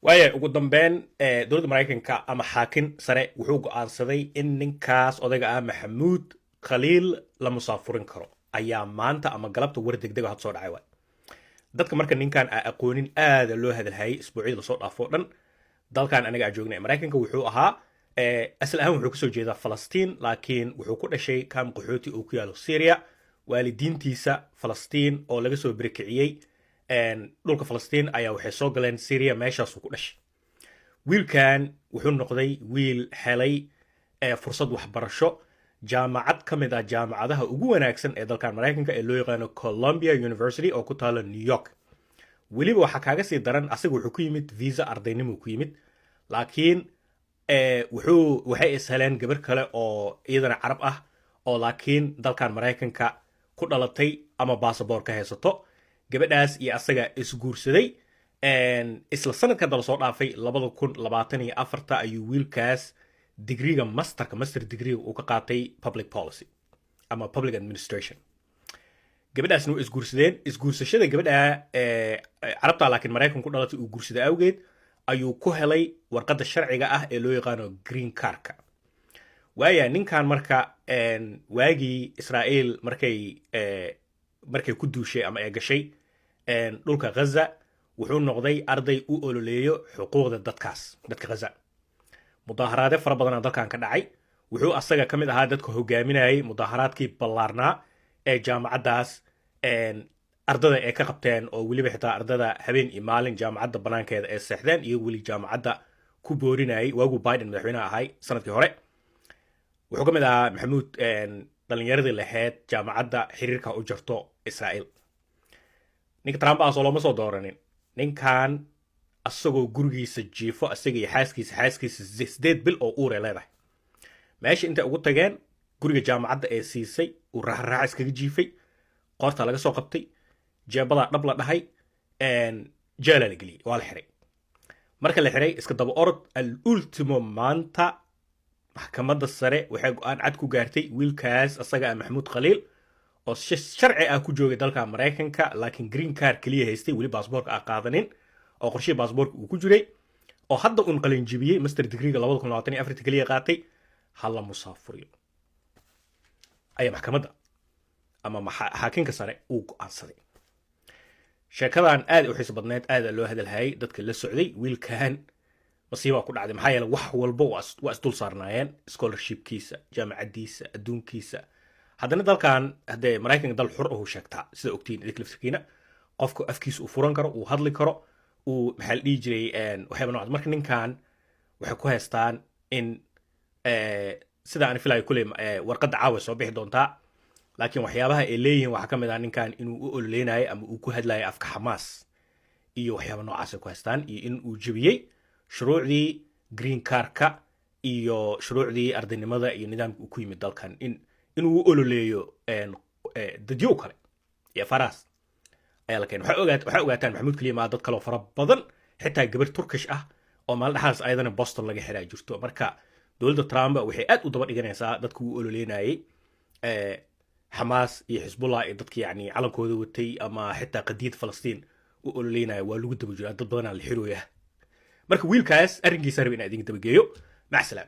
waayo ugu dambeyn dowladda maraykanka ama xaakin sare wuxuu go'aansaday in ninkaas odayga ah maxamuud khaliil la musaafurin karo ayaa maanta ama galabta war degdega had soo dhacay waay dadka marka ninkan aan aqoonin aada loo hadalhayay isbuucyada lasoo dhaafo dhan dalkan aniga aan joognay maraykanka wuxuu ahaa asal ahaan wuxuu kasoo jeedaa falastiin laakiin wuxuu ku dhashay kaam qaxooti oo ku yaalo syria waalidiintiisa falastiin oo laga soo berikiciyey dhulka falastiin ayaa waxay soo galeen syria meeshaasuu ku dhashay wiilkan wuxuu noqday wiil helay fursad waxbarasho jaamacad ka mid ah jaamacadaha ugu wanaagsan ee dalkan maraykanka ee loo yaqaano Columbia University oo ku taala New York weliba waxaa kaaga sii daran asiga wuxuu ku yimid visa ardaynimo ku yimid laakiin waxay isheleen gabar kale oo iyadana carab ah oo laakiin dalkan maraykanka ku dhalatay ama baasaboor ka haysato gabadhaas iyo asaga isguursaday isla sanadka dal soo dhaafay 2024 ayuu wiilkaas digriga master digriga uu ka qaatay public policy ama public administration gabadhaasna way isguursashada gabadha carabta laakiin maraykan ku dhalatay uu guursada awgeed ayuu ku helay warqadda sharciga ah ee loo yaqaano green cardka waaya ninkan marka waagii Israa'iil markay ku duushay ama ay gashay dhulka Gaza wuxuu noqday arday u ololeeyo xuquuqda dadka Gaza mudaharaade fara badan dalkan ka dhacay wuxuu asaga ka mid ahaa dadka hogaaminayay mudaharaadkii ballaarnaa ee jaamacadaas ardada ay ka qabteen oo weliba xitaa ardada habeen iyo maalin jaamacadda banaankeeda ay seexdeen iyo weli jaamacadda ku boorinayay waagu Biden madaxweynaha ahay sanadkii hore wuxuu ka mid ahaa maxamuud dhalinyaradii lahayd jaamacadda xiriirka u jarto Israa'iil ninka Trump ah looma soo dooranin ninkan asagoo gurigiisa jiifo asaga iyo xaaskiisa 8 bil oo uur leedahay meesha inta ugu tageen guriga jaamacadda ee siisay uu raax iskaga jiifay qoorta laga soo qabtay jeebada dhab la dhahay jeela la geliyay waa la xiray marka la xiray iska daba orod al ultimo maanta maxkamadda sare waxay go'aan cad ku gaartay wiilkaas asaga maxamuud khaliil oo sharci ah ku joogay dalka maraykanka laakiin green card kaliya haystay weli baasaboorka aan qaadanin oo qorshihii baasaboorka uu ku jiray oo hadda un qalin jibiyey master degreega 2024 kaliya qaatay hala musaafuriyo ayaa maxkamadda ama xaakinka sare uu go'aansaday sheekadan aad u xiiso badneed aad loo hadalhayay dadka la socday wiilkan masiiba ku dhacday maxaa yeelay wax walba waa isdul saarnaayeen scholarshipkiisa jaamacadiisa adduunkiisa haddana dalkan haddee maraykanka dal xur ah uu sheegtaa sida ogtiin idinka laftirkiina qofku afkiisa uu furan karo uu hadli karo uu maxaa la dhihi jiray waxyaaba noocaas marka ninkan waxay ku haystaan in sida aan filayo kuley warqadda caawa soo bixi doontaa laakiin waxyaabaha ay leeyihiin waxaa ka mid ah ninkan inuu u ololeynayay ama uu ku hadlayay afka xamaas iyo waxyaaba noocaas ay ku haystaan iyo in uu jebiyey shuruucdii green cardka iyo shuruucdii ardaynimada iyo nidaamka uu ku yimid dalkan inuu u ololeeyo dadyo kale iyo faraas ayaa la keenay waxay ogaataan maxamuud kaliya maa dad kaloo fara badan xitaa gabar turkish ah oo maalin dhaxaas ayadana Boston laga xiraa jirto marka dowladda Trump waxay aad u daba dhiganaysaa dadku uu ololeynayay xamaas iyo xisbullah iyo dadkii yani calankooda watay ama xitaa qadiyad falastiin u ololeynaya waa lagu daba jiraa dad badan la xirooyaa marka wiilkaas arrinkiisa raba in aad idin daba geeyo mac salaam